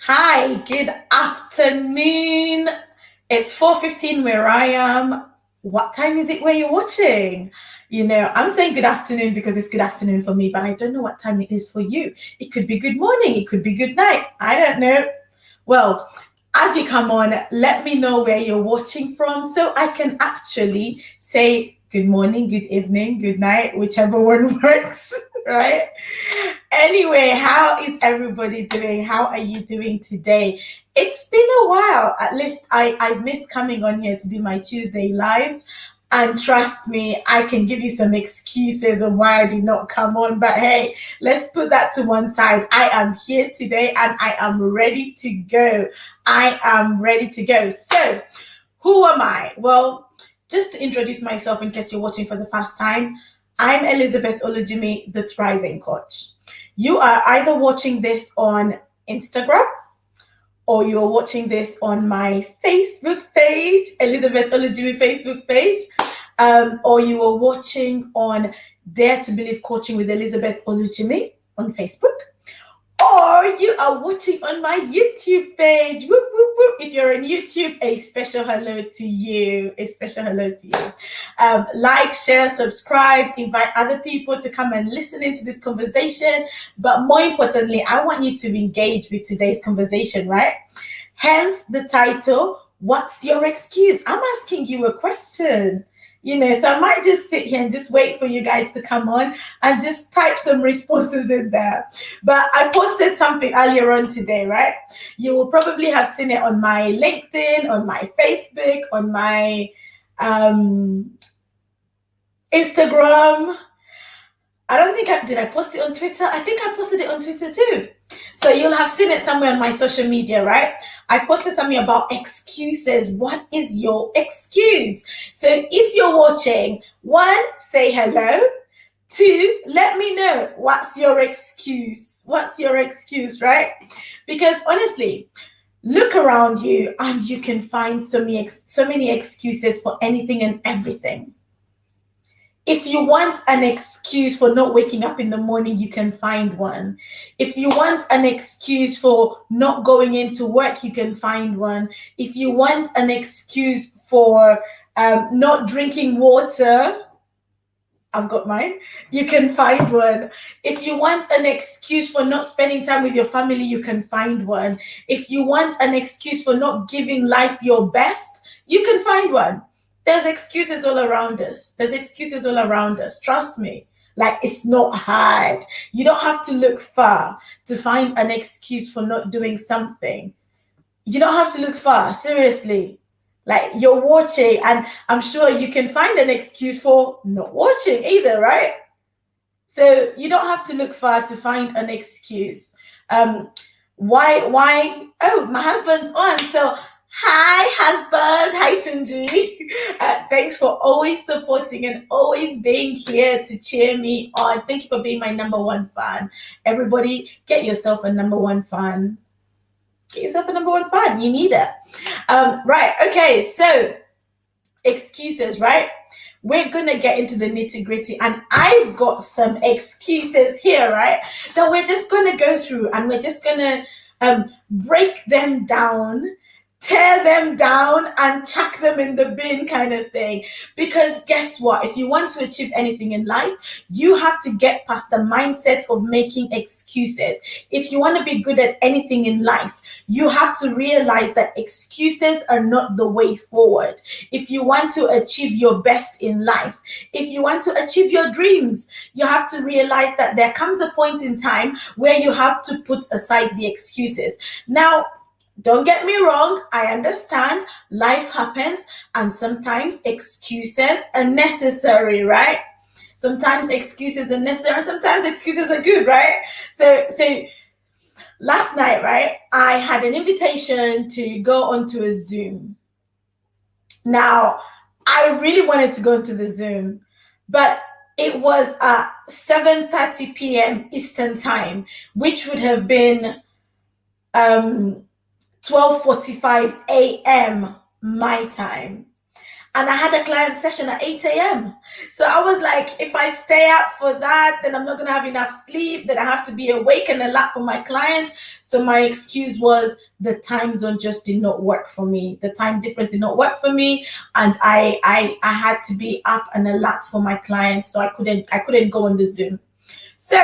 Hi, good afternoon. It's 4:15 where I am. What time is it where you're watching? I'm saying good afternoon because it's good afternoon for me, but I don't know what time it is for you. It could be good morning, it could be good night. I don't know. Well, as you come on, let me know where you're watching from so I can actually say good morning, good evening, good night, whichever one works, right? Anyway, how is everybody doing? How are you doing today? It's been a while. At least I've missed coming on here to do my Tuesday lives. And trust me, I can give you some excuses of why I did not come on. But hey, let's put that to one side. I am here today and I am ready to go. I am ready to go. So, who am I? Well, just to introduce myself in case you're watching for the first time, I'm Elizabeth Olujimi, the Thriving Coach. You are either watching this on Instagram or you're watching this on my Facebook page, Elizabeth Olujimi Facebook page, or you are watching on Dare to Believe Coaching with Elizabeth Olujimi on Facebook, or you are watching on my YouTube page. Whoop, whoop, whoop. If you're on YouTube, a special hello to you. A special hello to you. Like, share, subscribe, invite other people to come and listen into this conversation. But more importantly, I want you to engage with today's conversation, right? Hence the title, What's Your Excuse? I'm asking you a question. So I might just sit here and just wait for you guys to come on and just type some responses in there. But I posted something earlier on today, right? You will probably have seen it on my LinkedIn, on my Facebook, on my Instagram. I don't think did I post it on Twitter? I think I posted it on Twitter too. So you'll have seen it somewhere on my social media, right? I posted something about excuses. What is your excuse? So if you're watching, one, say hello. Two, let me know what's your excuse. What's your excuse, right? Because honestly, look around you and you can find so many excuses for anything and everything. If you want an excuse for not waking up in the morning, you can find one. If you want an excuse for not going into work, you can find one. If you want an excuse for not drinking water, I've got mine. You can find one. If you want an excuse for not spending time with your family, you can find one. If you want an excuse for not giving life your best, you can find one. There's excuses all around us. There's excuses all around us. Trust me. Like, it's not hard. You don't have to look far to find an excuse for not doing something. You don't have to look far. Seriously. Like, you're watching, and I'm sure you can find an excuse for not watching either, right? So you don't have to look far to find an excuse. Why? Oh, my husband's on. So hi, husband. Hi, Tunji. Thanks for always supporting and always being here to cheer me on. Thank you for being my number one fan. Everybody, get yourself a number one fan. Get yourself a number one fan. You need it. Right. Okay. So excuses, right? We're gonna get into the nitty gritty, and I've got some excuses here, right? That we're just gonna go through, and we're just gonna break them down, tear them down, and chuck them in the bin, kind of thing. Because guess what? If you want to achieve anything in life, you have to get past the mindset of making excuses. If you want to be good at anything in life, you have to realize that excuses are not the way forward. If you want to achieve your best in life, if you want to achieve your dreams, you have to realize that there comes a point in time where you have to put aside the excuses. Now, don't get me wrong, I understand life happens and sometimes excuses are necessary, right? Sometimes excuses are necessary, sometimes excuses are good, right? So last night, right, I had an invitation to go onto a Zoom. Now, I really wanted to go into the Zoom, but it was at 7:30 p.m. Eastern time, which would have been 12:45 a.m. my time. And I had a client session at 8 a.m. So I was like, if I stay up for that, then I'm not going to have enough sleep, then I have to be awake and alert for my client. So my excuse was the time zone just did not work for me. The time difference did not work for me, and I had to be up and alert for my clients, so I couldn't go on the Zoom. So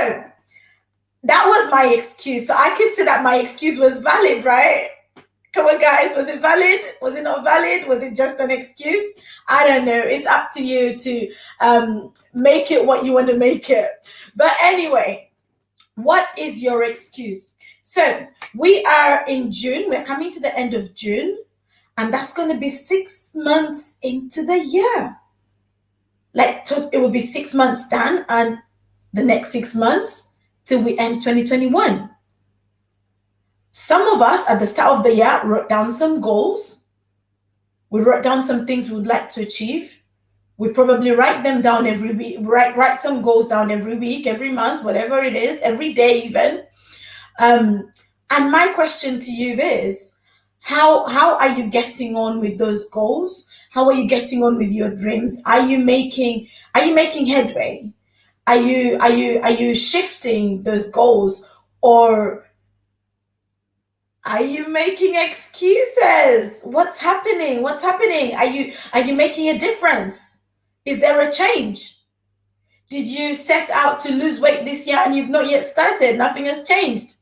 that was my excuse. So I could say that my excuse was valid, right? Come on, guys. Was it valid? Was it not valid? Was it just an excuse? I don't know. It's up to you to make it what you want to make it. But anyway, what is your excuse? So we are in June. We're coming to the end of June, and that's going to be 6 months into the year. It will be 6 months done, and the next 6 months till we end 2021. Some of us at the start of the year wrote down some goals. We wrote down some things we would like to achieve. We probably write them down every week, write some goals down every week, every month, whatever it is, every day even. And my question to you is, how are you getting on with those goals? How are you getting on with your dreams? Are you making headway? Are you shifting those goals, or are you making excuses? What's happening? What's happening? Are you making a difference? Is there a change? Did you set out to lose weight this year and you've not yet started? Nothing has changed.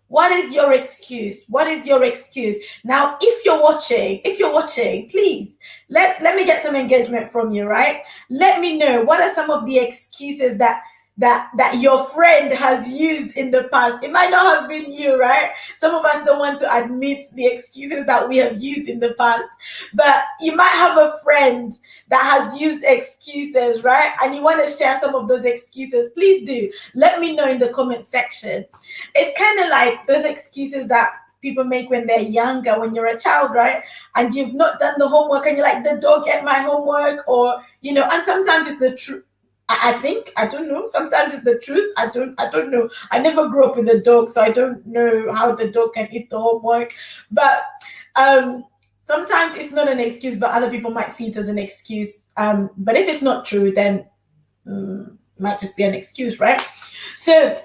What is your excuse? What is your excuse? Now, if you're watching, please let me get some engagement from you, right? Let me know, what are some of the excuses that your friend has used in the past. It might not have been you, right? Some of us don't want to admit the excuses that we have used in the past, but you might have a friend that has used excuses, right? And you want to share some of those excuses. Please do. Let me know in the comment section. It's kind of like those excuses that people make when they're younger, when you're a child, right? And you've not done the homework and you're like, the dog ate my homework, or, and sometimes it's the truth. I don't know. Sometimes it's the truth. I don't know. I never grew up with a dog, so I don't know how the dog can eat the homework. But sometimes it's not an excuse, but other people might see it as an excuse. But if it's not true, then it might just be an excuse, right? So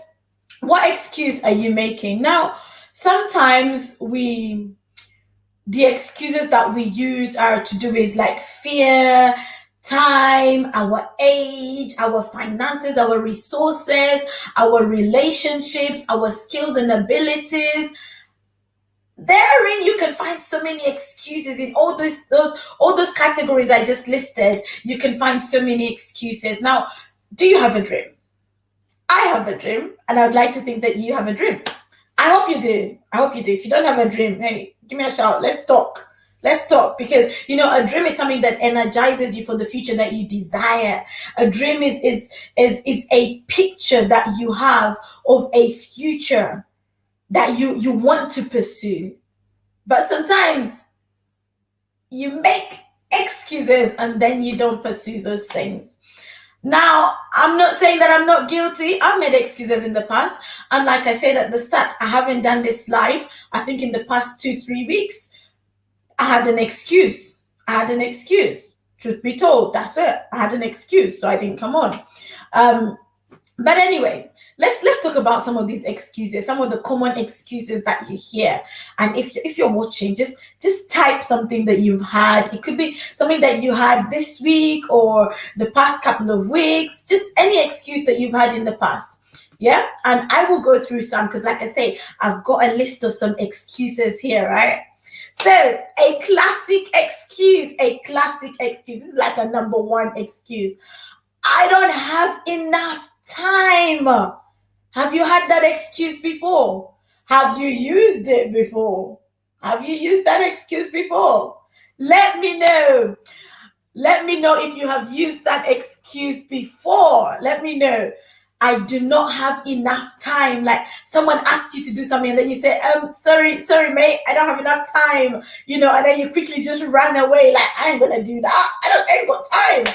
what excuse are you making? Now, sometimes the excuses that we use are to do with like fear, time, our age, our finances, our resources, our relationships, our skills and abilities. Therein you can find so many excuses in all those categories I just listed. You can find so many excuses. Now, do you have a dream? I have a dream, and I would like to think that you have a dream. I hope you do. If you don't have a dream, hey, give me a shout. Let's talk. Because a dream is something that energizes you for the future that you desire. A dream is a picture that you have of a future that you want to pursue. But sometimes you make excuses and then you don't pursue those things. Now, I'm not saying that I'm not guilty. I've made excuses in the past. And like I said at the start, I haven't done this live. I think in the past 2-3 weeks, I had an excuse. Truth be told, that's it. I had an excuse, so I didn't come on. But anyway, let's talk about some of these excuses, some of the common excuses that you hear. And if you're watching, just type something that you've had. It could be something that you had this week or the past couple of weeks, just any excuse that you've had in the past. Yeah, and I will go through some because, like I say, I've got a list of some excuses here, right? So a classic excuse. This is like a number one excuse. I don't have enough time. Have you had that excuse before? Have you used it before? Have you used that excuse before? Let me know. Let me know if you have used that excuse before. Let me know. I do not have enough time. Like someone asked you to do something and then you say, sorry, mate, I don't have enough time, and then you quickly just run away. Like, I ain't gonna do that. I ain't got time.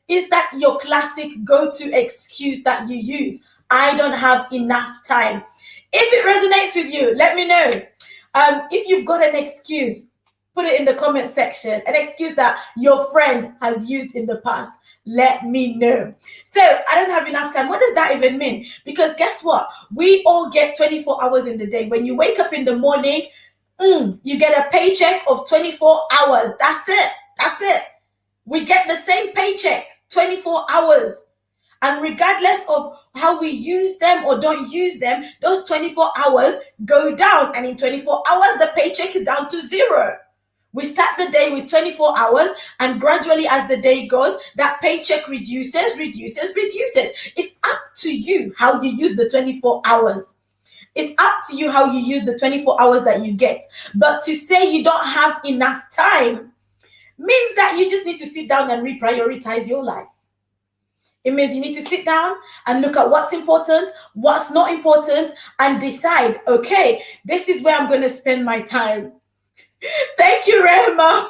Is that your classic go-to excuse that you use? I don't have enough time. If it resonates with you, let me know. If you've got an excuse, put it in the comment section. An excuse that your friend has used in the past. let me know. So I don't have enough time. What does that even mean? Because guess what? We all get 24 hours in the day. When you wake up in the morning, you get a paycheck of 24 hours. That's it. That's it. We get the same paycheck, 24 hours. And regardless of how we use them or don't use them, those 24 hours go down. And in 24 hours, the paycheck is down to zero. We start the day with 24 hours, and gradually, as the day goes, that paycheck reduces. It's up to you how you use the 24 hours. It's up to you how you use the 24 hours that you get. But to say you don't have enough time means that you just need to sit down and reprioritize your life. It means you need to sit down and look at what's important, what's not important, and decide, okay, this is where I'm going to spend my time. Thank you, Rehma,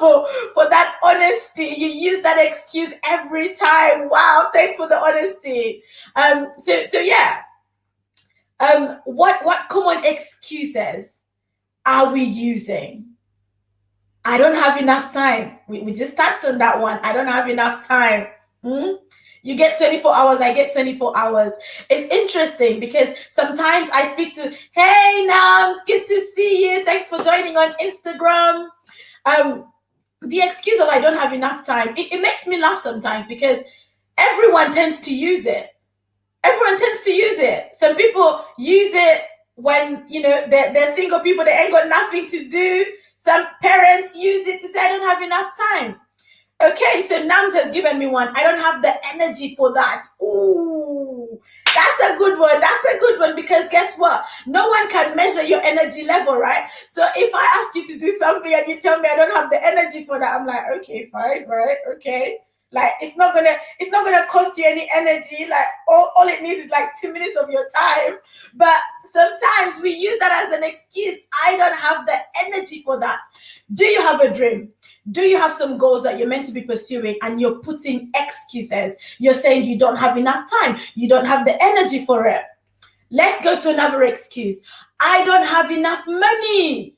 for that honesty. You use that excuse every time. Wow, thanks for the honesty. So yeah. What common excuses are we using? I don't have enough time. We just touched on that one. I don't have enough time. You get 24 hours, I get 24 hours. It's interesting because sometimes I speak to, hey, Nams, good to see you. Thanks for joining on Instagram. The excuse of I don't have enough time, it makes me laugh sometimes because everyone tends to use it. Everyone tends to use it. Some people use it when, they're single people, they ain't got nothing to do. Some parents use it to say, I don't have enough time. Okay, so Nams has given me one. I don't have the energy for that. Ooh, that's a good one. That's a good one because guess what? No one can measure your energy level, right? So if I ask you to do something and you tell me I don't have the energy for that, I'm like, okay, fine, right? Okay. Like it's not gonna cost you any energy. Like all it needs is like 2 minutes of your time. But sometimes we use that as an excuse. I don't have the energy for that. Do you have a dream? Do you have some goals that you're meant to be pursuing and you're putting excuses? You're saying you don't have enough time. You don't have the energy for it. Let's go to another excuse. I don't have enough money.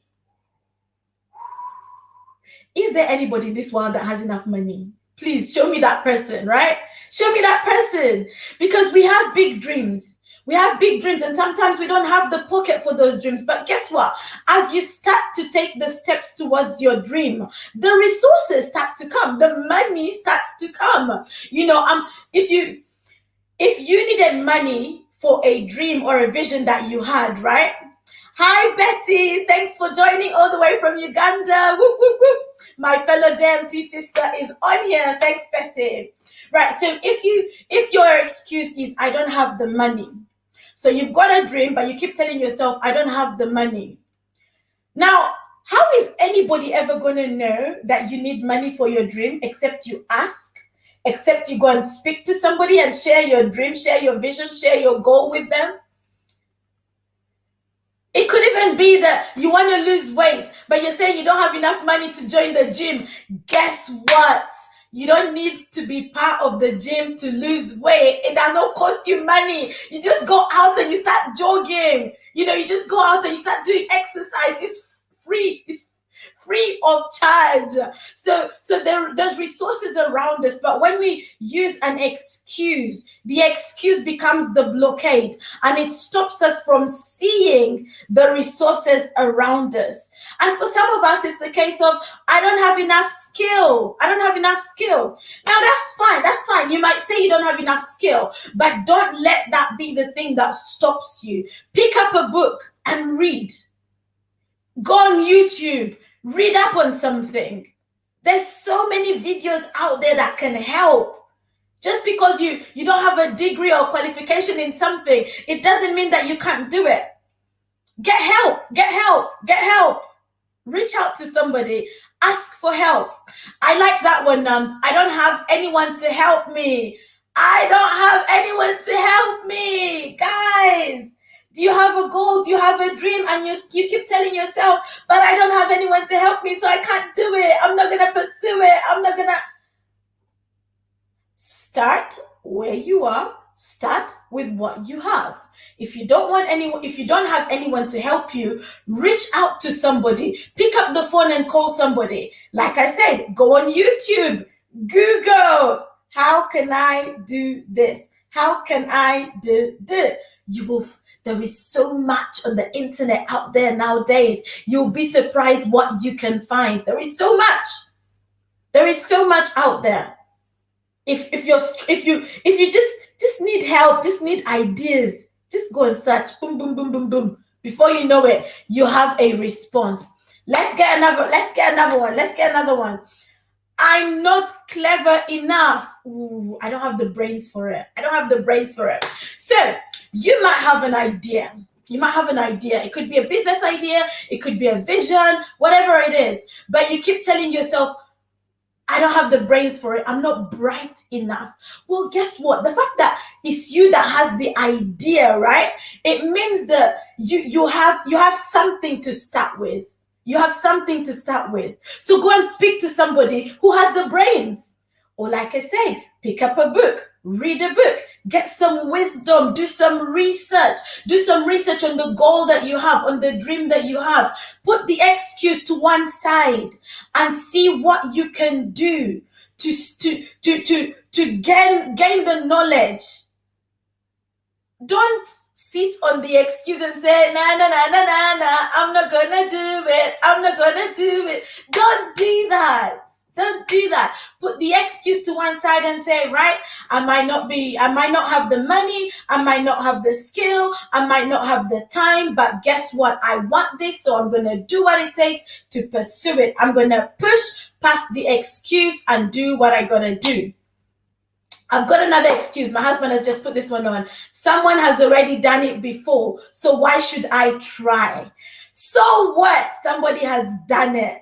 Is there anybody in this world that has enough money? Please show me that person, right? Show me that person. Because we have big dreams. We have big dreams and sometimes we don't have the pocket for those dreams. But guess what? As you start to take the steps towards your dream, the resources start to come. The money starts to come. If you needed money for a dream or a vision that you had, right? Hi, Betty. Thanks for joining all the way from Uganda. Whoop, whoop, whoop. My fellow JMT sister is on here. Thanks, Betty. Right. So if your excuse is, I don't have the money. So you've got a dream, but you keep telling yourself, I don't have the money. Now, how is anybody ever going to know that you need money for your dream except you ask? Except you go and speak to somebody and share your dream, share your vision, share your goal with them? It could even be that you want to lose weight, but you're saying you don't have enough money to join the gym. Guess what? You don't need to be part of the gym to lose weight. It does not cost you money. You just go out and you start jogging. You just go out and you start doing exercise. It's free. It's free of charge. So there's resources around us, but when we use an excuse, the excuse becomes the blockade and it stops us from seeing the resources around us. And for some of us, it's the case of, I don't have enough skill. I don't have enough skill. Now that's fine. That's fine. You might say you don't have enough skill, but don't let that be the thing that stops you. Pick up a book and read. Go on YouTube. Read up on something. There's so many videos out there that can help. Just because you don't have a degree or qualification in something, it doesn't mean that you can't do it. Get help. Get help. Get help. Reach out to somebody. Ask for help. I like that one, Nams. I don't have anyone to help me. I don't have anyone to help me. Guys, do you have a goal? Do you have a dream? And you keep telling yourself, but I don't have anyone to help me, so I can't do it. I'm not going to pursue it. I'm not going to. Start where you are. Start with what you have. If you don't have anyone to help you, reach out to somebody. Pick up the phone and call somebody. Like I said, go on YouTube, Google, How can I do this? How can I do? You will. There is so much on the internet out there nowadays. You'll be surprised what you can find. There is so much. There is so much out there. If you just need help, just need ideas, just go and search. Boom, boom, boom, boom, boom. Before you know it, you have a response. Let's get another one. Let's get another one. I'm not clever enough. Ooh, I don't have the brains for it. I don't have the brains for it. So you might have an idea. You might have an idea. It could be a business idea, it could be a vision, whatever it is. But you keep telling yourself, I don't have the brains for it. I'm not bright enough. Well, guess what? The fact that it's you that has the idea, right? It means that you have something to start with. You have something to start with. So go and speak to somebody who has the brains. Or like I said, pick up a book, read a book, get some wisdom, do some research. Do some research on the goal that you have, on the dream that you have. Put the excuse to one side and see what you can do to gain the knowledge. Don't sit on the excuse and say, nah, nah, nah, nah, nah, nah, I'm not gonna do it. I'm not gonna do it. Don't do that. Don't do that. Put the excuse to one side and say, right, I might not have the money, I might not have the skill, I might not have the time, but guess what? I want this, so I'm gonna do what it takes to pursue it. I'm gonna push past the excuse and do what I gotta do. I've got another excuse. My husband has just put this one on. Someone has already done it before, so why should I try? So what? Somebody has done it.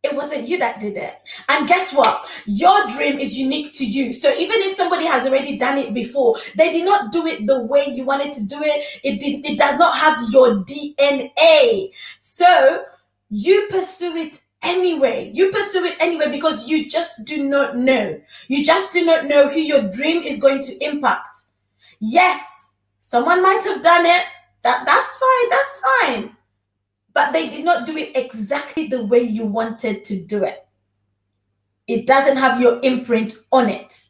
It wasn't you that did it. And guess what? Your dream is unique to you. So even if somebody has already done it before, they did not do it the way you wanted to do it. It does not have your DNA. So you pursue it anyway. You pursue it anyway because you just do not know. You just do not know who your dream is going to impact. Yes, someone might have done it. That's fine. That's fine. But they did not do it exactly the way you wanted to do it. It doesn't have your imprint on it.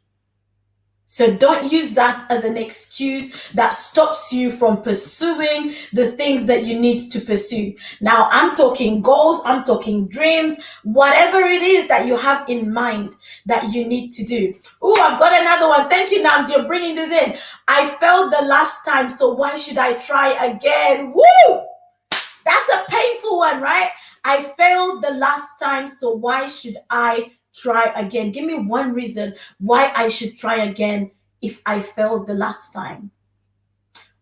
So don't use that as an excuse that stops you from pursuing the things that you need to pursue. Now, I'm talking goals, I'm talking dreams, whatever it is that you have in mind that you need to do. Oh, I've got another one. Thank you, Nams. You're bringing this in. I failed the last time, so why should I try again? Woo! That's a painful one, right? I failed the last time, so why should I try again? Give me one reason why I should try again if I failed the last time.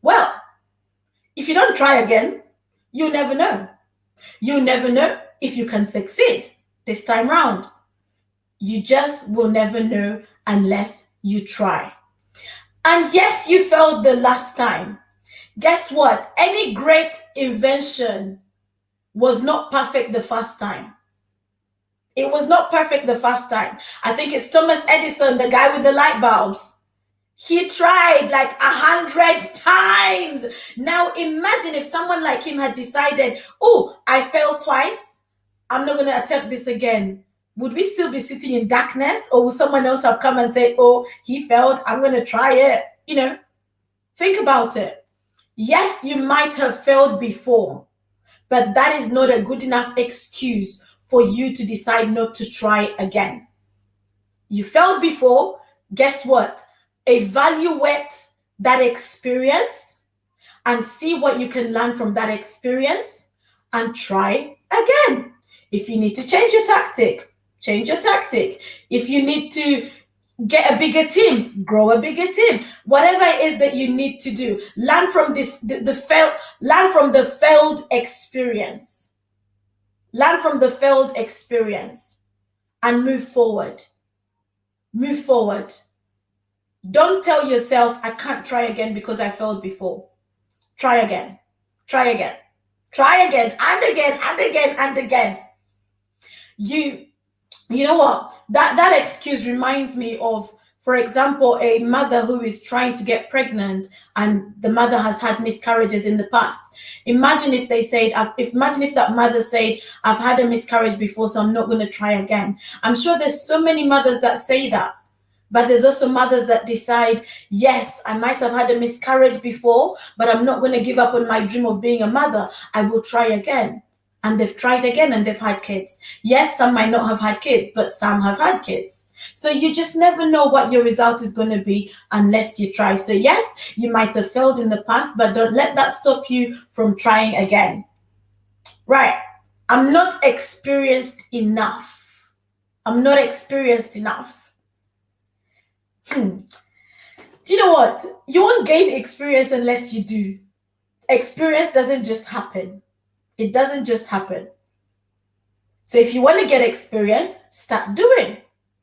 Well, if you don't try again, you'll never know. You'll never know if you can succeed this time round. You just will never know unless you try. And yes, you failed the last time. Guess what? Any great invention was not perfect the first time. It was not perfect the first time. I think it's Thomas Edison, the guy with the light bulbs. He tried like 100 times. Now imagine if someone like him had decided, oh, I failed twice. I'm not going to attempt this again. Would we still be sitting in darkness, or would someone else have come and said, oh, he failed, I'm going to try it? Think about it. Yes, you might have failed before, but that is not a good enough excuse for you to decide not to try again. You failed before. Guess what? Evaluate that experience and see what you can learn from that experience and try again. If you need to change your tactic, change your tactic. If you need to get a bigger team, grow a bigger team. Whatever it is that you need to do, learn from learn from the failed experience. Learn from the failed experience and move forward. Move forward. Don't tell yourself, I can't try again because I failed before. Try again. Try again. Try again and again and again and again. You know what? That excuse reminds me of, for example, a mother who is trying to get pregnant and the mother has had miscarriages in the past. Imagine if that mother said, I've had a miscarriage before, so I'm not going to try again. I'm sure there's so many mothers that say that. But there's also mothers that decide, yes, I might have had a miscarriage before, but I'm not going to give up on my dream of being a mother. I will try again. And they've tried again and they've had kids. Yes, some might not have had kids, but some have had kids. So you just never know what your result is going to be unless you try. So yes, you might have failed in the past, but don't let that stop you from trying again. Right. I'm not experienced enough. I'm not experienced enough. Do you know what? You won't gain experience unless you do. Experience doesn't just happen. It doesn't just happen. So if you want to get experience, start doing.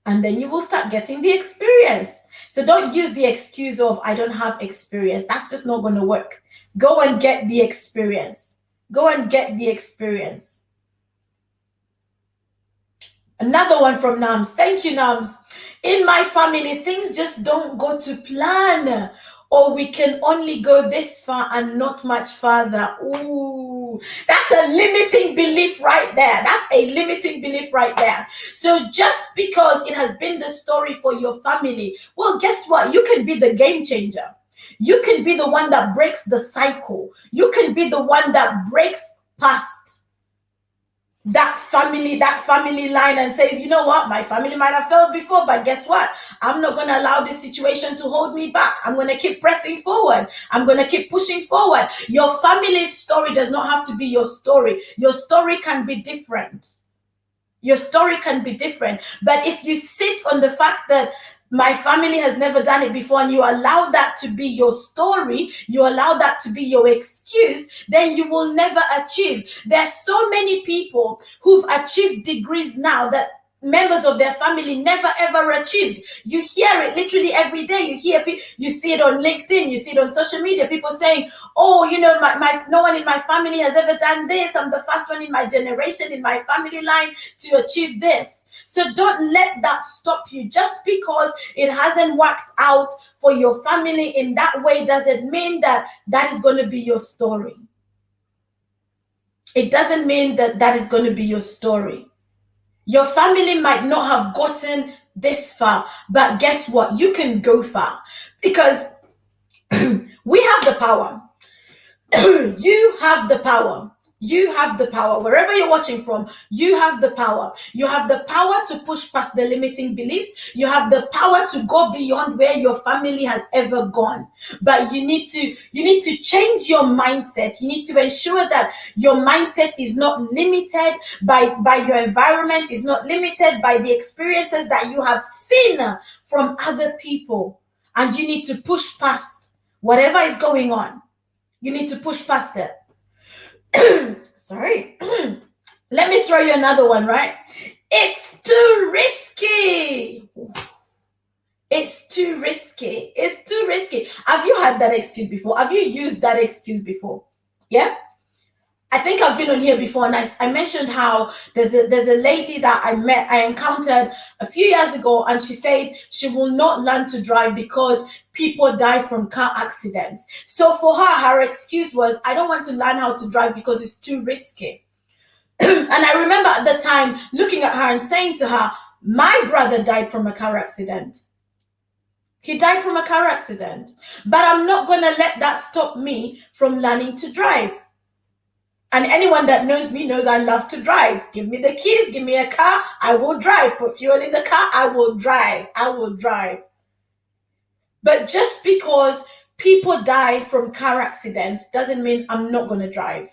And then you will start getting the experience. So don't use the excuse of, I don't have experience. That's just not going to work. Go and get the experience. Go and get the experience. Another one from Nams. Thank you, Nams. In my family, things just don't go to plan. Or we can only go this far and not much further. Ooh, that's a limiting belief right there. That's a limiting belief right there. So just because it has been the story for your family, well, guess what? You can be the game changer. You can be the one that breaks the cycle. You can be the one that breaks past that family line and says, you know what, my family might have failed before, but guess what, I'm not going to allow this situation to hold me back. I'm going to keep pressing forward. I'm going to keep pushing forward. Your family's story does not have to be your story. Your story can be different. Your story can be different. But if you sit on the fact that my family has never done it before, and you allow that to be your story, you allow that to be your excuse, then you will never achieve. There's so many people who've achieved degrees now that members of their family never ever achieved. You hear it literally every day. You see it on LinkedIn, you see it on social media, people saying, oh, you know, my no one in my family has ever done this. I'm the first one in my generation, in my family line, to achieve this. So don't let that stop you. Just because it hasn't worked out for your family in that way doesn't mean that that is going to be your story. It doesn't mean that that is going to be your story. Your family might not have gotten this far, but guess what? You can go far because we have the power. You have the power. You have the power. Wherever you're watching from, you have the power. You have the power to push past the limiting beliefs. You have the power to go beyond where your family has ever gone. But you need to change your mindset. You need to ensure that your mindset is not limited by your environment, is not limited by the experiences that you have seen from other people. And you need to push past whatever is going on. You need to push past it. Sorry. Let me throw you another one, right? It's too risky. It's too risky. It's too risky. Have you had that excuse before? Have you used that excuse before? Yeah? I think I've been on here before, and I mentioned how there's a lady that I encountered a few years ago, and she said she will not learn to drive because people die from car accidents. So for her excuse was, I don't want to learn how to drive because it's too risky. And I remember at the time looking at her and saying to her, my brother died from a car accident. He died from a car accident. But I'm not going to let that stop me from learning to drive. And anyone that knows me knows I love to drive. Give me the keys, give me a car, I will drive. Put fuel in the car, I will drive. I will drive. But just because people die from car accidents doesn't mean I'm not going to drive.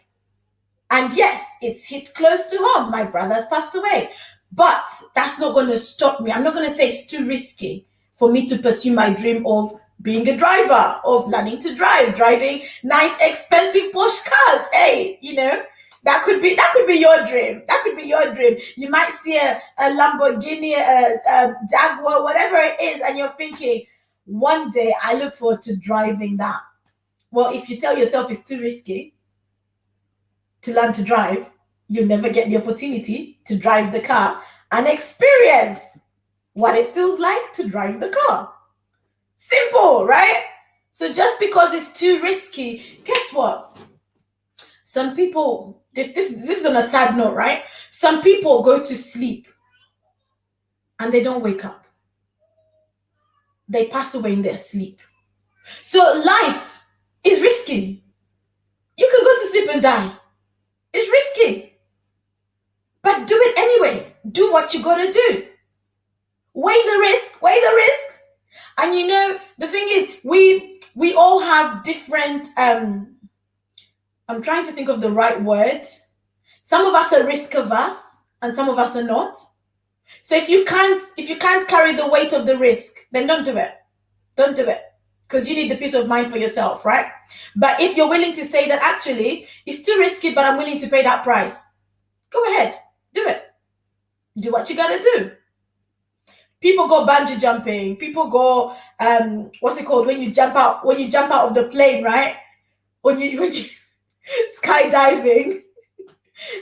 And yes, it's hit close to home. My brother's passed away. But that's not going to stop me. I'm not going to say it's too risky for me to pursue my dream of being a driver, of learning to drive, driving nice, expensive Porsche cars. Hey, you know, that could be your dream. That could be your dream. You might see a Lamborghini, a Jaguar, whatever it is, and you're thinking, one day I look forward to driving that. Well, if you tell yourself it's too risky to learn to drive, you'll never get the opportunity to drive the car and experience what it feels like to drive the car. Simple, right? So just because it's too risky, guess what? Some people, this is on a sad note, right? Some people go to sleep and they don't wake up. they pass away in their sleep. So life is risky. You can go to sleep and die. It's risky. But do it anyway. Do what you gotta do. Weigh the risk, weigh the risk. And you know, the thing is, we all have different I'm trying to think of the right word. Some of us are risk averse and some of us are not. So if you can't carry the weight of the risk, then don't do it. Don't do it. Because you need the peace of mind for yourself, right? But if you're willing to say that actually it's too risky, but I'm willing to pay that price, go ahead, do it. Do what you gotta do. People go bungee jumping. People go what's it called when you jump out of the plane, right? When you skydiving.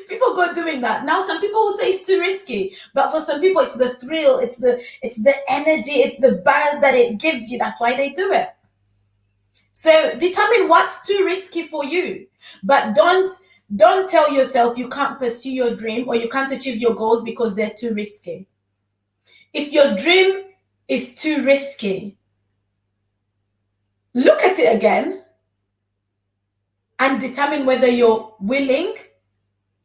People go doing that. Now some people will say it's too risky, but for some people it's the thrill, it's the energy, it's the buzz that it gives you. That's why they do it. So determine what's too risky for you, but don't tell yourself you can't pursue your dream or you can't achieve your goals because they're too risky. If your dream is too risky, look at it again and determine whether you're willing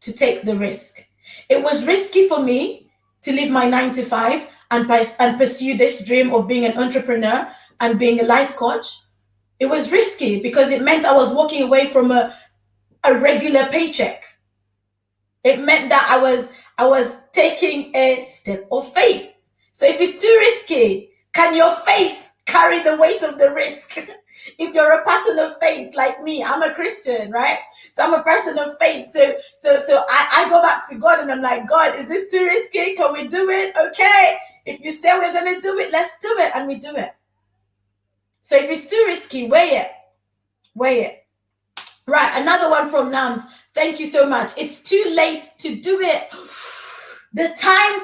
to take the risk. It was risky for me to leave my 9 to 5 and pursue this dream of being an entrepreneur and being a life coach. It was risky because it meant I was walking away from a regular paycheck. It meant that I was taking a step of faith. So if it's too risky, can your faith carry the weight of the risk? If you're a person of faith like me, I'm a Christian, right? So I'm a person of faith. So I go back to God and I'm like, God, is this too risky? Can we do it? Okay. If you say we're going to do it, let's do it. And we do it. So if it's too risky, weigh it. Weigh it. Right. Another one from Nams. Thank you so much. It's too late to do it. The time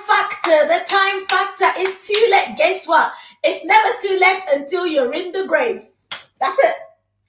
factor is too late. Guess what? It's never too late until you're in the grave. That's it.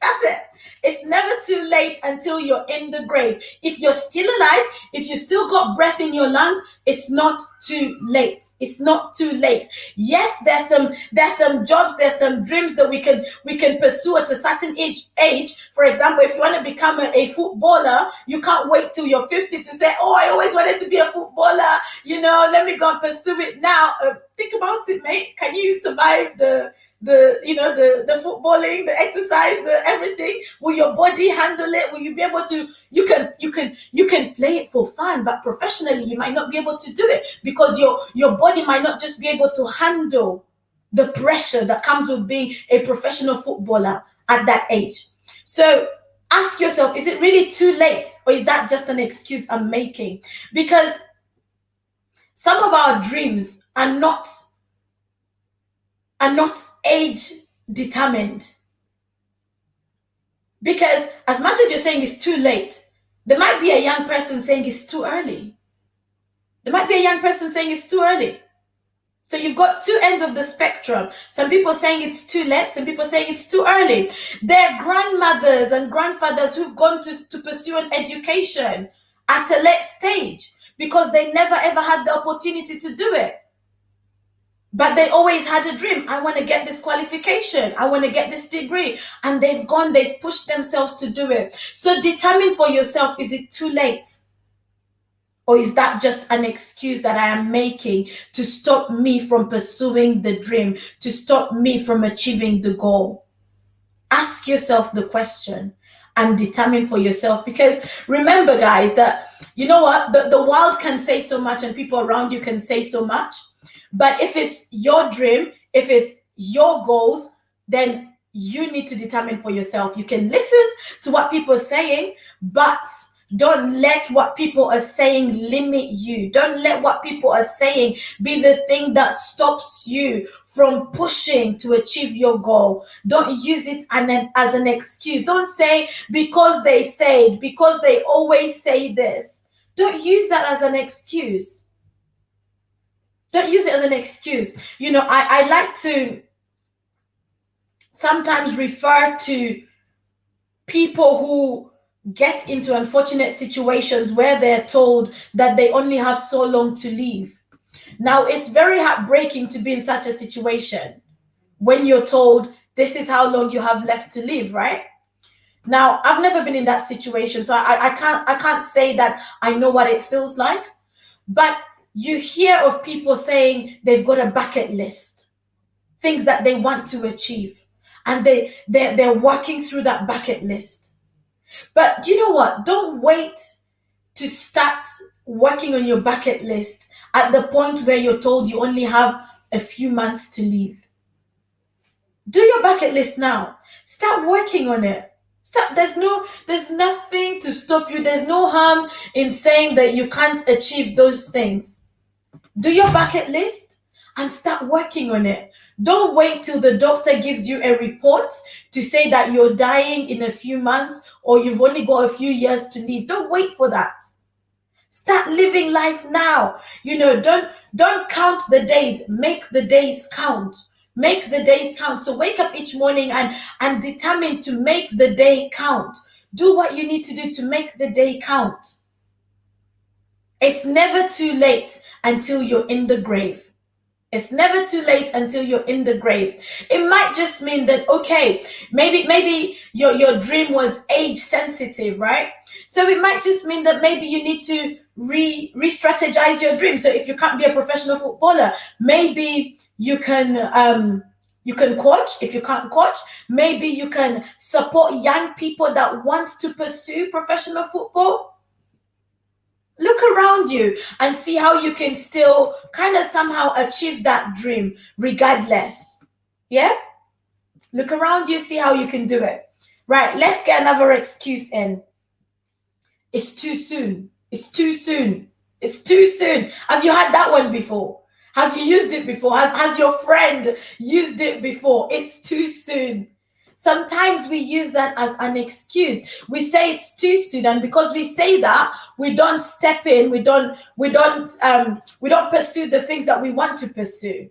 That's it. It's never too late until you're in the grave. If you're still alive, if you still got breath in your lungs, it's not too late. It's not too late. Yes, there's some jobs, there's some dreams that we can pursue at a certain age. For example, if you want to become a footballer, you can't wait till you're 50 to say, oh, I always wanted to be a footballer. You know, let me go and pursue it now. Think about it, mate. Can you survive the footballing, the exercise, the everything? Will your body handle it? Will you be able to? You can play it for fun, but professionally you might not be able to do it because your body might not just be able to handle the pressure that comes with being a professional footballer at that age. So ask yourself, is it really too late, or is that just an excuse I'm making? Because some of our dreams are not age determined. Because as much as you're saying it's too late, there might be a young person saying it's too early. There might be a young person saying it's too early. So you've got two ends of the spectrum. Some people saying it's too late, some people saying it's too early. There are grandmothers and grandfathers who've gone to pursue an education at a late stage because they never ever had the opportunity to do it. But they always had a dream. I want to get this qualification. I want to get this degree. And they've pushed themselves to do it. So determine for yourself, is it too late? Or is that just an excuse that I am making to stop me from pursuing the dream, to stop me from achieving the goal? Ask yourself the question and determine for yourself. Because remember, guys, that you know what? The world can say so much and people around you can say so much. But if it's your dream, if it's your goals, then you need to determine for yourself. You can listen to what people are saying, but don't let what people are saying limit you. Don't let what people are saying be the thing that stops you from pushing to achieve your goal. Don't use it as an excuse. Don't say because they said, because they always say this. Don't use that as an excuse. Don't use it as an excuse. You know, I like to sometimes refer to people who get into unfortunate situations where they're told that they only have so long to live. Now, it's very heartbreaking to be in such a situation, when you're told this is how long you have left to live, right? Now, I've never been in that situation, so I can't say that I know what it feels like. But you hear of people saying they've got a bucket list, things that they want to achieve, and they're working through that bucket list. But do you know what? Don't wait to start working on your bucket list at the point where you're told you only have a few months to live. Do your bucket list now. Start working on it. Start, there's nothing to stop you. There's no harm in saying that you can't achieve those things. Do your bucket list and start working on it. Don't wait till the doctor gives you a report to say that you're dying in a few months or you've only got a few years to live. Don't wait for that. Start living life now. Don't count the days. Make the days count. Make the days count. So wake up each morning and determine to make the day count. Do what you need to do to make the day count. It's never too late until you're in the grave. It's never too late until you're in the grave. It might just mean that, okay, maybe your dream was age sensitive, right? So it might just mean that maybe you need to re-strategize your dream. So if you can't be a professional footballer, maybe you can coach. If you can't coach, maybe you can support young people that want to pursue professional football. Look around you and see how you can still kind of somehow achieve that dream regardless. Yeah? Look around you, see how you can do it. Right, let's get another excuse in. It's too soon. It's too soon. It's too soon. Have you had that one before? Have you used it before? Has your friend used it before? It's too soon. Sometimes we use that as an excuse. We say it's too soon, and because we say that, we don't step in. We don't pursue the things that we want to pursue.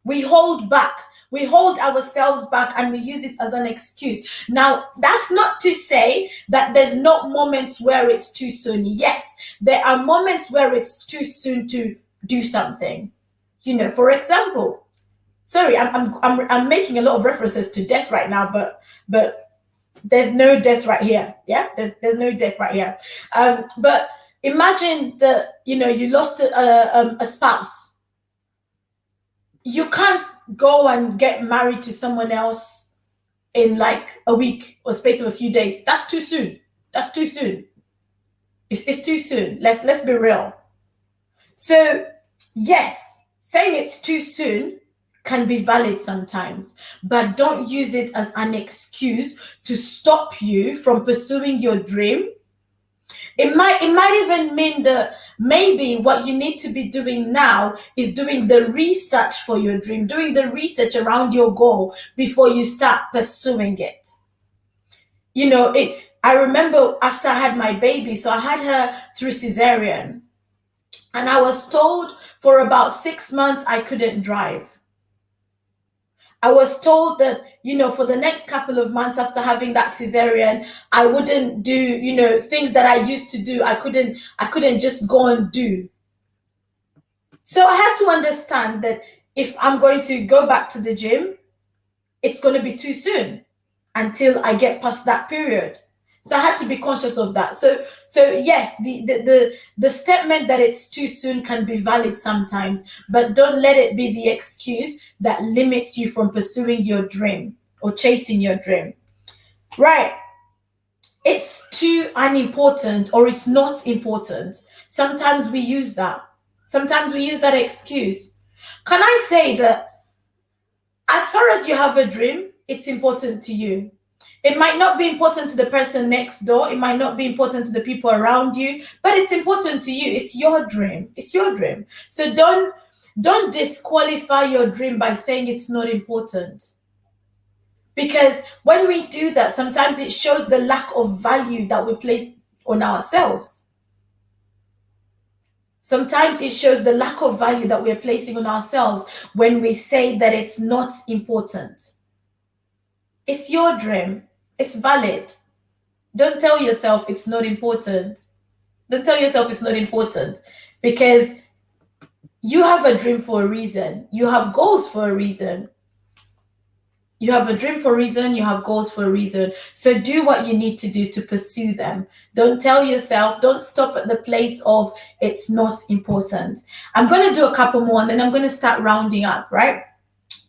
We hold back. We hold ourselves back, and we use it as an excuse. Now, that's not to say that there's not moments where it's too soon. Yes, there are moments where it's too soon to do something. For example, sorry, I'm making a lot of references to death right now, but there's no death right here. Yeah, there's no death right here. But imagine that you lost a spouse. You can't go and get married to someone else in like a week or space of a few days. That's too soon. That's too soon. It's too soon. Let's be real. So yes, saying it's too soon can be valid sometimes, but don't use it as an excuse to stop you from pursuing your dream. It might even mean that maybe what you need to be doing now is doing the research for your dream, doing the research around your goal before you start pursuing it. I remember after I had my baby, so I had her through cesarean, and I was told for about 6 months I couldn't drive. I was told that, for the next couple of months after having that cesarean, I wouldn't do, things that I used to do. I couldn't just go and do. So I had to understand that if I'm going to go back to the gym, it's going to be too soon until I get past that period. So I had to be conscious of that. So yes, the statement that it's too soon can be valid sometimes, but don't let it be the excuse that limits you from pursuing your dream or chasing your dream. Right. It's too unimportant or it's not important. Sometimes we use that. Sometimes we use that excuse. Can I say that as far as you have a dream, it's important to you. It might not be important to the person next door. It might not be important to the people around you, but it's important to you. It's your dream. It's your dream. So don't disqualify your dream by saying it's not important. Because when we do that, sometimes it shows the lack of value that we place on ourselves. Sometimes it shows the lack of value that we're placing on ourselves when we say that it's not important. It's your dream. It's valid. Don't tell yourself it's not important. Don't tell yourself it's not important, because you have a dream for a reason. You have goals for a reason. You have a dream for a reason, you have goals for a reason. So do what you need to do to pursue them. Don't tell yourself, don't stop at the place of it's not important. I'm going to do a couple more and then I'm going to start rounding up, right?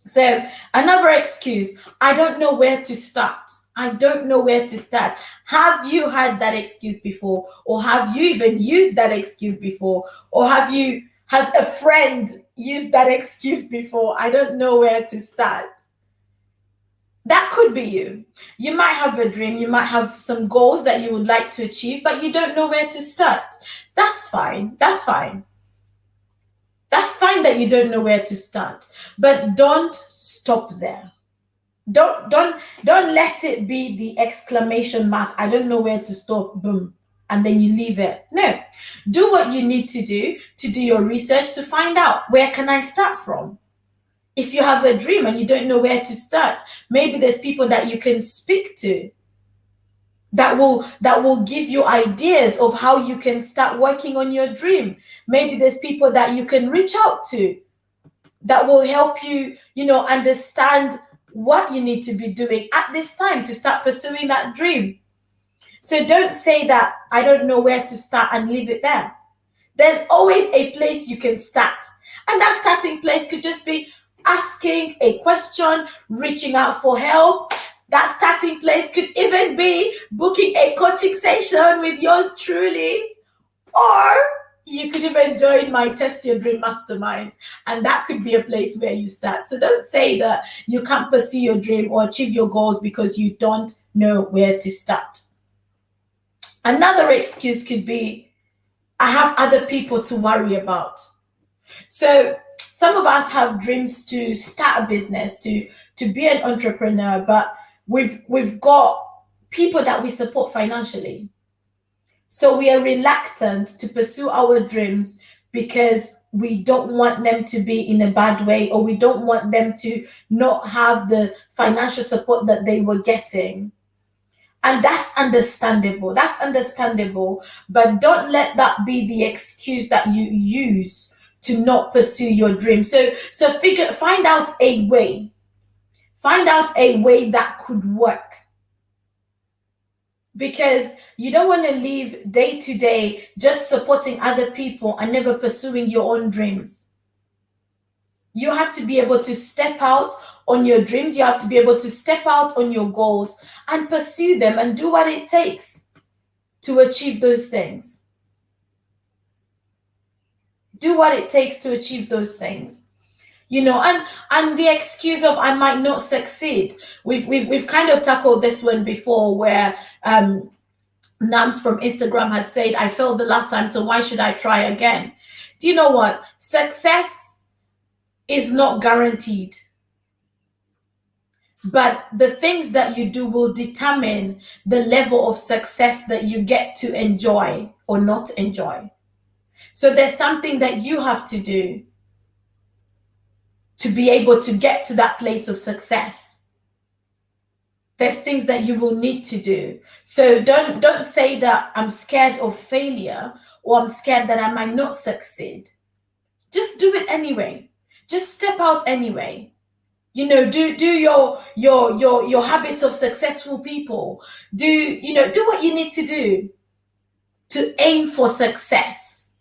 So, another excuse, I don't know where to start. I don't know where to start. Have you had that excuse before? Or have you even used that excuse before? Or has a friend used that excuse before? I don't know where to start. That could be you. You might have a dream, you might have some goals that you would like to achieve, but you don't know where to start. That's fine. That's fine. That's fine that you don't know where to start, but don't stop there. Don't let it be the exclamation mark. I don't know where to stop. Boom. And then you leave it. No. Do what you need to do your research to find out where can I start from. If you have a dream and you don't know where to start, maybe there's people that you can speak to that will give you ideas of how you can start working on your dream. Maybe there's people that you can reach out to that will help you, understand what you need to be doing at this time to start pursuing that dream. So don't say that I don't know where to start and leave it there. There's always a place you can start. And that starting place could just be asking a question, reaching out for help. That starting place could even be booking a coaching session with yours truly, or you could even join my Test Your Dream Mastermind, and that could be a place where you start. So don't say that you can't pursue your dream or achieve your goals because you don't know where to start. Another excuse could be, I have other people to worry about. So some of us have dreams to start a business, to be an entrepreneur, but we've got people that we support financially. So we are reluctant to pursue our dreams because we don't want them to be in a bad way, or we don't want them to not have the financial support that they were getting. And that's understandable. That's understandable. But don't let that be the excuse that you use to not pursue your dream. So find out a way. Find out a way that could work. Because you don't want to live day to day just supporting other people and never pursuing your own dreams. You have to be able to step out on your dreams. You have to be able to step out on your goals and pursue them and do what it takes to achieve those things. Do what it takes to achieve those things. And the excuse of I might not succeed. We've kind of tackled this one before, where Nams from Instagram had said, I failed the last time, so why should I try again? Do you know what? Success is not guaranteed. But the things that you do will determine the level of success that you get to enjoy or not enjoy. So there's something that you have to do to be able to get to that place of success. There's things that you will need to do. So don't say that I'm scared of failure, or I'm scared that I might not succeed. Just do it anyway. Just step out anyway. Do your habits of successful people. Do what you need to do to aim for success.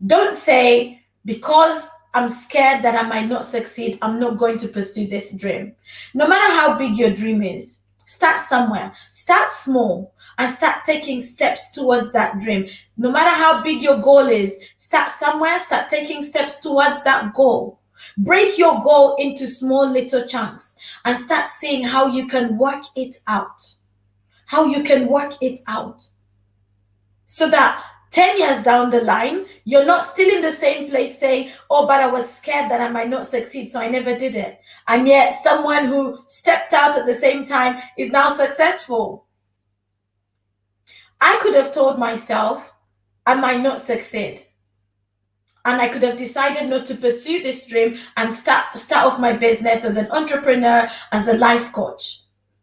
Don't say, because I'm scared that I might not succeed, I'm not going to pursue this dream. No matter how big your dream is, start somewhere. Start small and start taking steps towards that dream. No matter how big your goal is, start somewhere, start taking steps towards that goal. Break your goal into small little chunks and start seeing how you can work it out. How you can work it out. So that 10 years down the line, you're not still in the same place saying, oh, but I was scared that I might not succeed, so I never did it. And yet someone who stepped out at the same time is now successful. I could have told myself I might not succeed. And I could have decided not to pursue this dream and start off my business as an entrepreneur, as a life coach.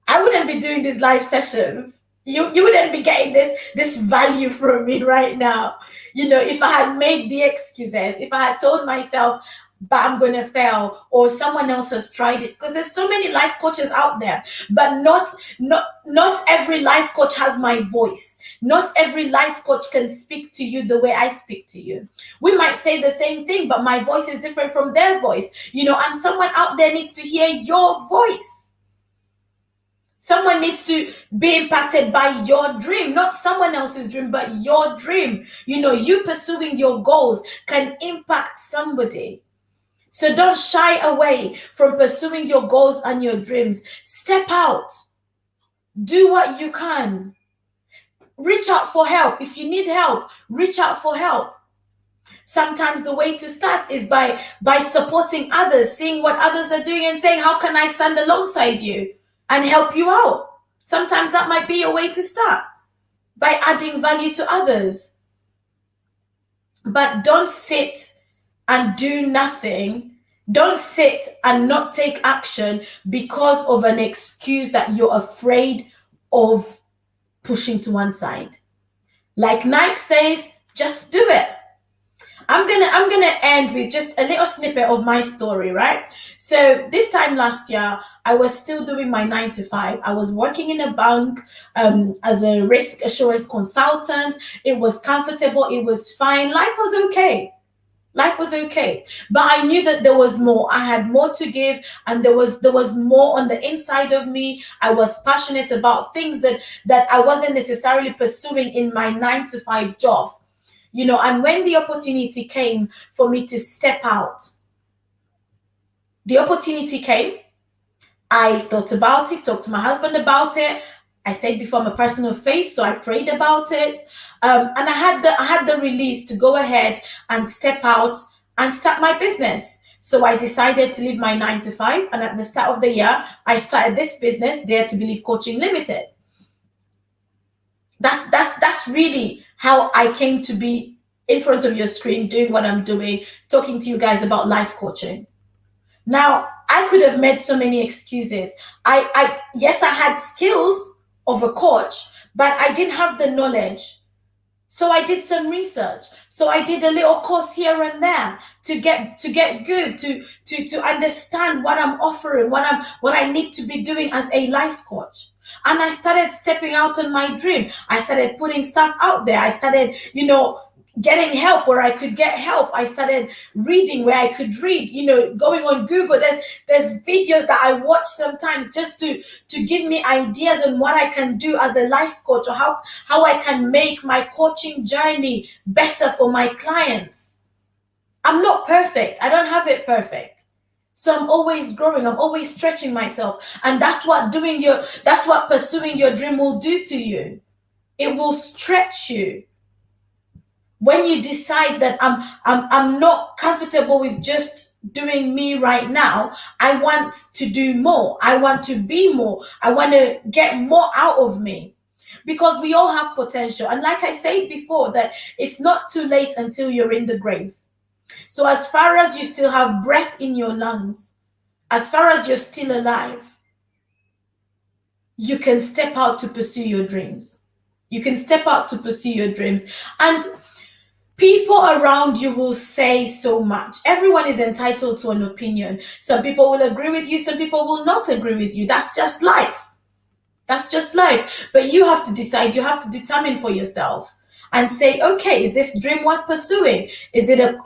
I wouldn't be doing these live sessions. You wouldn't be getting this value from me right now. If I had made the excuses, if I had told myself, but I'm going to fail, or someone else has tried it, because there's so many life coaches out there, but not every life coach has my voice. Not every life coach can speak to you the way I speak to you. We might say the same thing, but my voice is different from their voice, and someone out there needs to hear your voice. Someone needs to be impacted by your dream, not someone else's dream, but your dream. You pursuing your goals can impact somebody. So don't shy away from pursuing your goals and your dreams. Step out. Do what you can. Reach out for help. If you need help, reach out for help. Sometimes the way to start is by supporting others, seeing what others are doing and saying, how can I stand alongside you and help you out? Sometimes that might be your way to start, by adding value to others. But don't sit and do nothing. Don't sit and not take action because of an excuse that you're afraid of pushing to one side. Like Nike says, just do it. I'm gonna end with just a little snippet of my story, right? So this time last year, I was still doing my 9 to 5. I was working in a bank as a risk assurance consultant. It was comfortable. It was fine. Life was okay. Life was okay, but I knew that there was more. I had more to give, and there was more on the inside of me. I was passionate about things that I wasn't necessarily pursuing in my 9 to 5 job. And when the opportunity came for me to step out, the opportunity came. I thought about it, talked to my husband about it. I said before, I'm a person of faith, so I prayed about it. And I had the release to go ahead and step out and start my business. So I decided to leave my 9 to 5, and at the start of the year, I started this business, Dare to Believe Coaching Limited. That's really how I came to be in front of your screen, doing what I'm doing, talking to you guys about life coaching. Now, I could have made so many excuses. Yes, I had skills of a coach, but I didn't have the knowledge. So I did some research. So I did a little course here and there to get good, to understand what I'm offering, what I need to be doing as a life coach. And I started stepping out on my dream. I started putting stuff out there. I started, getting help where I could get help. I started reading where I could read, going on Google. There's videos that I watch sometimes just to give me ideas on what I can do as a life coach, or how I can make my coaching journey better for my clients. I'm not perfect. I don't have it perfect. So I'm always growing. I'm always stretching myself. And that's what pursuing your dream will do to you. It will stretch you. When you decide that I'm not comfortable with just doing me right now, I want to do more. I want to be more. I want to get more out of me, because we all have potential. And like I said before, that it's not too late until you're in the grave. So as far as you still have breath in your lungs, as far as you're still alive, you can step out to pursue your dreams. You can step out to pursue your dreams. And people around you will say so much. Everyone is entitled to an opinion. Some people will agree with you, some people will not agree with you. That's just life. That's just life. But you have to decide, you have to determine for yourself and say, okay, is this dream worth pursuing? Is it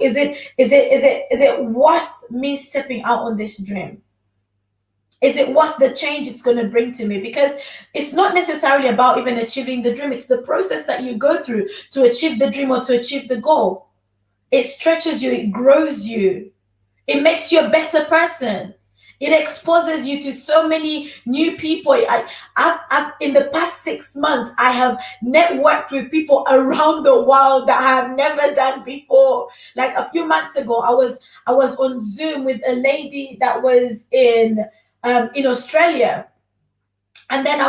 worth me stepping out on this dream? Is it worth the change it's going to bring to me? Because it's not necessarily about even achieving the dream. It's the process that you go through to achieve the dream or to achieve the goal. It stretches you. It grows you. It makes you a better person. It exposes you to so many new people. I've in the past 6 months, I have networked with people around the world that I have never done before. Like a few months ago, I was on Zoom with a lady that was in Australia. And then I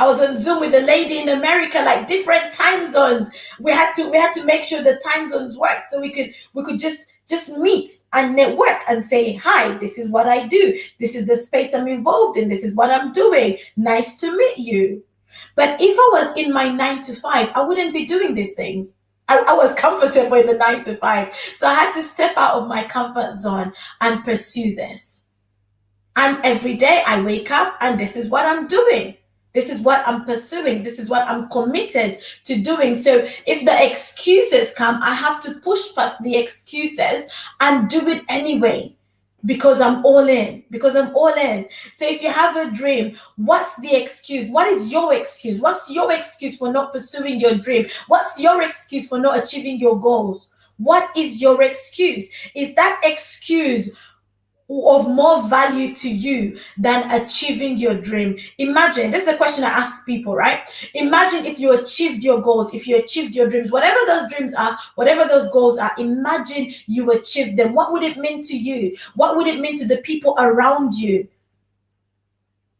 was on Zoom with a lady in America, like different time zones. We had to make sure the time zones worked, so we could just meet and network and say, hi, this is what I do. This is the space I'm involved in. This is what I'm doing. Nice to meet you. But if I was in my 9 to 5, I wouldn't be doing these things. I was comfortable in the 9 to 5. So I had to step out of my comfort zone and pursue this. And every day I wake up and this is what I'm doing. This is what I'm pursuing. This is what I'm committed to doing. So if the excuses come, I have to push past the excuses and do it anyway because I'm all in. Because I'm all in. So if you have a dream, what's the excuse? What is your excuse? What's your excuse for not pursuing your dream? What's your excuse for not achieving your goals? What is your excuse? Is that excuse of more value to you than achieving your dream? Imagine, this is a question I ask people, right? Imagine if you achieved your goals, if you achieved your dreams, whatever those dreams are, whatever those goals are, imagine you achieved them. What would it mean to you? What would it mean to the people around you?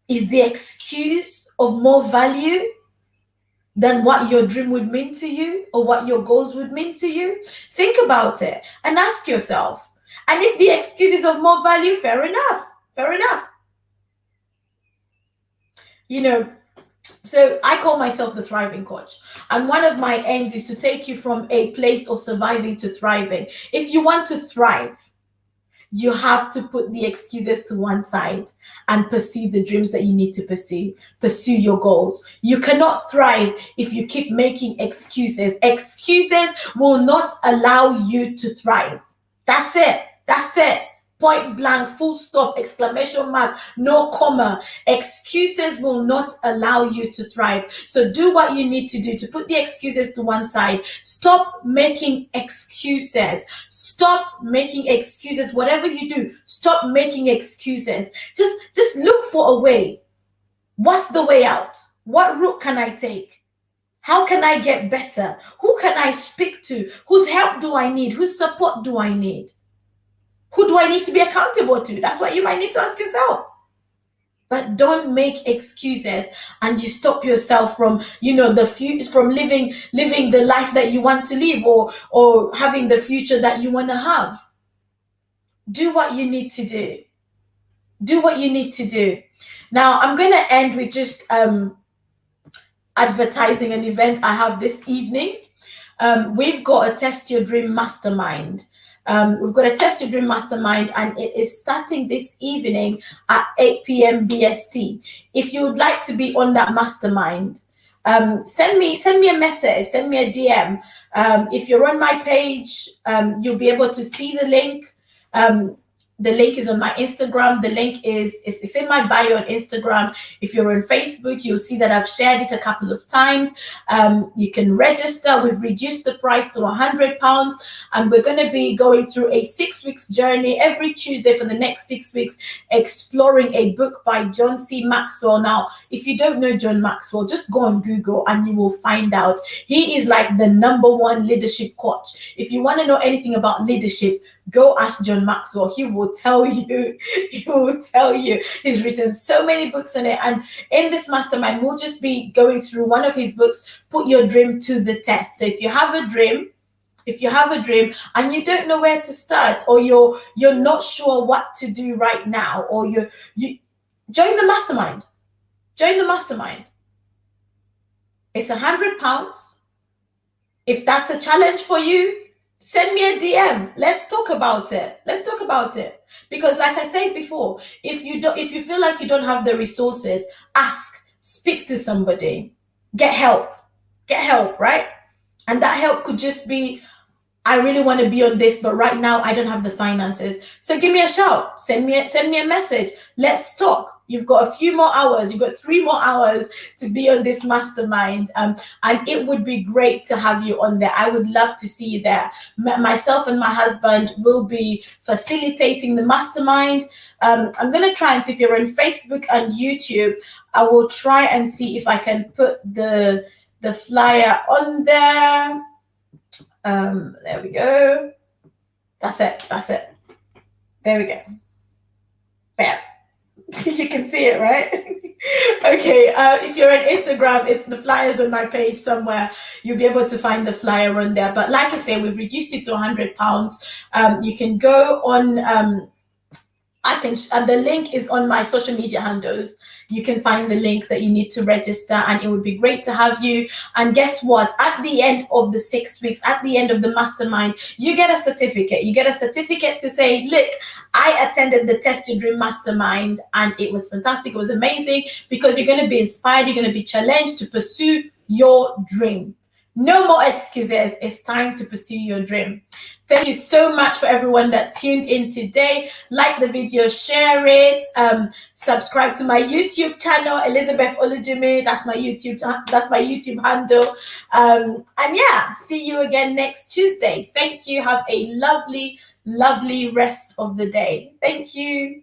Is the excuse of more value than what your dream would mean to you or what your goals would mean to you? Think about it and ask yourself. And if the excuse is of more value, fair enough. Fair enough. You know, so I call myself the thriving coach. And one of my aims is to take you from a place of surviving to thriving. If you want to thrive, you have to put the excuses to one side and pursue the dreams that you need to pursue your goals. You cannot thrive if you keep making excuses. Excuses will not allow you to thrive. That's it. That's it. Point blank, full stop, exclamation mark, no comma. Excuses will not allow you to thrive. So do what you need to do to put the excuses to one side. Stop making excuses. Stop making excuses. Whatever you do, stop making excuses. Just look for a way. What's the way out? What route can I take? How can I get better? Who can I speak to? Whose help do I need? Whose support do I need? Who do I need to be accountable to? That's what you might need to ask yourself. But don't make excuses and you stop yourself from, from living the life that you want to live, or having the future that you want to have. Do what you need to do. Do what you need to do. Now, I'm going to end with just advertising an event I have this evening. We've got a Test Your Dream Mastermind. We've got a Test Your Dream Mastermind, and it is starting this evening at 8 p.m. BST. If you would like to be on that mastermind, send me a message, send me a DM. If you're on my page, you'll be able to see the link. The link is on my Instagram. The link is in my bio on Instagram. If you're on Facebook, you'll see that I've shared it a couple of times. You can register. We've reduced the price to £100, and we're going to be going through a 6 weeks journey every Tuesday for the next 6 weeks, exploring a book by John C. Maxwell. Now, if you don't know John Maxwell, just go on Google and you will find out. He is like the #1 leadership coach. If you want to know anything about leadership, go ask John Maxwell. He will tell you. He will tell you. He's written so many books on it. And in this mastermind, we'll just be going through one of his books, Put Your Dream to the Test. So if you have a dream and you don't know where to start, or you're not sure what to do right now, or you join the mastermind. Join the mastermind. It's £100. If that's a challenge for you, send me a DM. Let's talk about it. Let's talk about it. Because like I said before, if you feel like you don't have the resources, ask, speak to somebody, get help, right? And that help could just be, I really want to be on this, but right now I don't have the finances. So give me a shout, send me a message. Let's talk. You've got a few more hours. You've got 3 more hours to be on this mastermind. And it would be great to have you on there. I would love to see you there. Myself and my husband will be facilitating the mastermind. I'm going to try and see if you're on Facebook and YouTube. I will try and see if I can put the flyer on there. There we go. That's it. There we go. Bam. You can see it, right? Okay. If you're on Instagram, it's the flyers on my page somewhere. You'll be able to find the flyer on there. But like I say, we've reduced it to £100. You can go on. The link is on my social media handles. you can find the link that you need to register, and it would be great to have you. And guess what? At the end of the 6 weeks, at the end of the mastermind, you get a certificate. You get a certificate to say, look, I attended the Test Your Dream Mastermind and it was fantastic. It was amazing, because you're going to be inspired. You're going to be challenged to pursue your dream. No more excuses. It's time to pursue your dream. Thank you so much for everyone that tuned in today. Like the video, share it, subscribe to my YouTube channel, Elizabeth Olujimi. That's my YouTube handle. And yeah, see you again next Tuesday. Thank you. Have a lovely, lovely rest of the day. Thank you.